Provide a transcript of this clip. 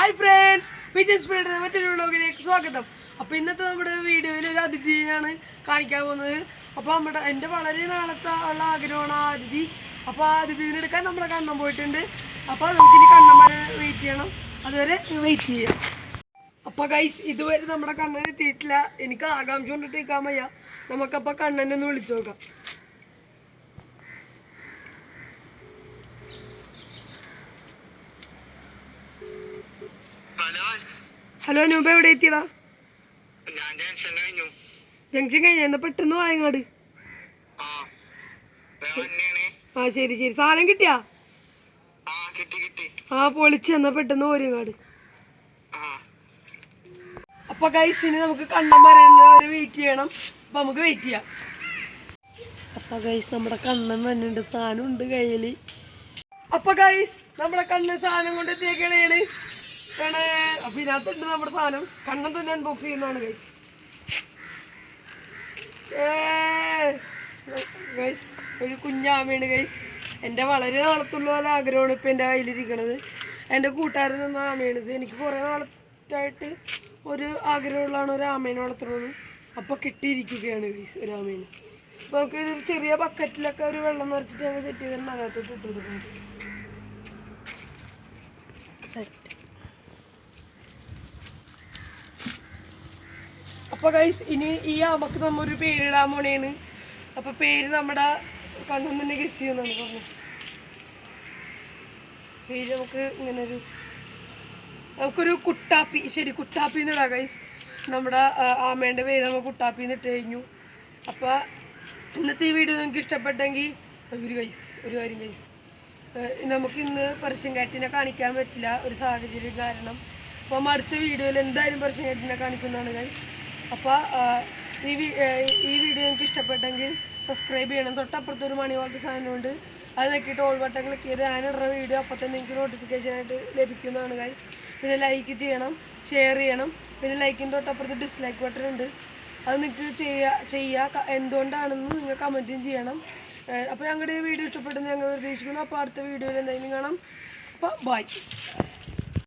Hi friends, Vijay speed മറ്റൊരു വ്ളോഗിലേക്ക് സ്വാഗതം. അപ്പോൾ ഇന്നത്തെ നമ്മുടെ വീഡിയോയിൽ ഒരു അതിഥിയാണ് കാണിക്കാൻ പോകുന്നത്. അപ്പോൾ എൻ്റെ വളരെ നാളത്തെ ഉള്ള ആഗ്രഹമാണ് ആ അതിഥി. അപ്പോൾ ആ അതിഥിനെ എടുക്കാൻ നമ്മളെ കണ്ണൻ പോയിട്ടുണ്ട്. അപ്പോൾ നമുക്കിനി കണ്ണന്മാരെ വെയിറ്റ് ചെയ്യണം, അതുവരെ വെയിറ്റ് ചെയ്യാം. അപ്പോൾ ഗൈസ്, ഇതുവരെ നമ്മുടെ കണ്ണൻ എത്തിയിട്ടില്ല. എനിക്ക് ആകാംക്ഷ കൊണ്ടിട്ട് നിൽക്കാൻ വയ്യ. നമുക്കപ്പോൾ കണ്ണനെ ഒന്ന് വിളിച്ചു നോക്കാം. ഹലോ, നൂബ എവിടെ എത്തിയടാ? ജംഗ്ഷൻ കഴിഞ്ഞ എന്നാ പെട്ടെന്ന് വായങ്ങാട്. ആ ശരി ശരി, സാധനം കിട്ടിയാ? ആ പൊളിച്ച്, എന്നാ പെട്ടെന്ന് പോരുങ്ങാട്. അപ്പൊ ഗൈസ്, ഇനി നമുക്ക് കണ്ണൻ വരെ വെയിറ്റ് ചെയ്യണം. അപ്പൊ നമുക്ക് വെയിറ്റ് ചെയ്യാം. അപ്പൊ ഗൈസ്, നമ്മുടെ കണ്ണൻ വന്നിട്ടുണ്ട്, സാധനം ഉണ്ട് കയ്യില്. അപ്പൊ ഗൈസ്, നമ്മുടെ കണ്ണൻ സാധനം കൊണ്ട് എത്തിയേക്കണേണ്. അപ്പൊ ഇതിനകത്തുണ്ട് നമ്മുടെ സാധനം. കണ്ണൻ തന്നെ അൺബോക്സ് ചെയ്യുന്നതാണ് ഗൈസ്. ഗൈസ്, ഒരു കുഞ്ഞാമയാണ് ഗൈസ്. എൻ്റെ വളരെ നാളത്തുള്ള പോലെ ആഗ്രഹമാണ് ഇപ്പം എൻ്റെ കയ്യിലിരിക്കണത്. എൻ്റെ കൂട്ടുകാരൻ തന്ന ആമയാണിത്. എനിക്ക് കുറേ നാളത്തായിട്ട് ഒരു ആഗ്രഹമുള്ളതാണ് ഒരു ആമേനെ വളർത്തുന്നത്. അപ്പോൾ കിട്ടിയിരിക്കുകയാണ് ഗൈസ് ഒരു ആമേനെ. അപ്പോൾ നമുക്ക് ഒരു ചെറിയ ബക്കറ്റിലൊക്കെ ഒരു വെള്ളം നിറച്ചിട്ട് ഞങ്ങൾ സെറ്റ് ചെയ്തിട്ടുണ്ട്, അകത്തോട്ട് ഇട്ട് കൊടുക്കണം. സെറ്റ്. അപ്പോൾ ഗൈസ്, ഇനി ഈ ആമക്ക് നമ്മൊരു പേരിടാൻ പോണേണ്. അപ്പോൾ പേര് നമ്മുടെ കണ്ണൻ തന്നെ ഗസ് ചെയ്യുമെന്നാണ് പറഞ്ഞത്. പേര് നമുക്കൊരു കുട്ടാപ്പി, ശരി കുട്ടാപ്പി എന്നിടാം ഗൈസ്. നമ്മുടെ ആമേൻ്റെ പേര് നമ്മൾ കുട്ടാപ്പി എന്നിട്ട് കഴിഞ്ഞു. അപ്പോൾ ഇന്നത്തെ ഈ വീഡിയോ നിങ്ങൾക്ക് ഇഷ്ടപ്പെട്ടെങ്കിൽ ഒരു കാര്യം ഗൈസ്, നമുക്കിന്ന് പെർഷ്യൻ കാറ്റിനെ കാണിക്കാൻ പറ്റില്ല, ഒരു സാഹചര്യം കാരണം. അപ്പം അടുത്ത വീഡിയോയിൽ എന്തായാലും പെർഷ്യൻ കാറ്റിനെ കാണിക്കുന്നതാണ് ഗൈസ്. അപ്പോൾ ഈ വീഡിയോ നിങ്ങൾക്ക് ഇഷ്ടപ്പെട്ടെങ്കിൽ സബ്സ്ക്രൈബ് ചെയ്യണം. തൊട്ടപ്പുറത്തൊരു മണി പോലത്തെ സാധനമുണ്ട്, അത് നോക്കിയിട്ട് ഓൾ ബട്ടൺ ക്ലിക്ക് ചെയ്ത് ഞാനിടുന്ന വീഡിയോ അപ്പോൾ തന്നെ എനിക്ക് നോട്ടിഫിക്കേഷനായിട്ട് ലഭിക്കുന്നതാണ് ഗൈസ്. പിന്നെ ലൈക്ക് ചെയ്യണം, ഷെയർ ചെയ്യണം. പിന്നെ ലൈക്കിൻ്റെ തൊട്ടപ്പുറത്ത് ഡിസ്ലൈക്ക് ബട്ടൺ ഉണ്ട്, അത് നിങ്ങൾക്ക് ചെയ്യുക. എന്തുകൊണ്ടാണെന്ന് നിങ്ങൾ കമൻറ്റും ചെയ്യണം. അപ്പോൾ ഞങ്ങളുടെ ഈ വീഡിയോ ഇഷ്ടപ്പെട്ടെന്ന് ഞങ്ങൾ പ്രതീക്ഷിക്കുന്നു. അപ്പോൾ അടുത്ത വീഡിയോയിൽ എന്തായാലും കാണാം. അപ്പോൾ ബൈ.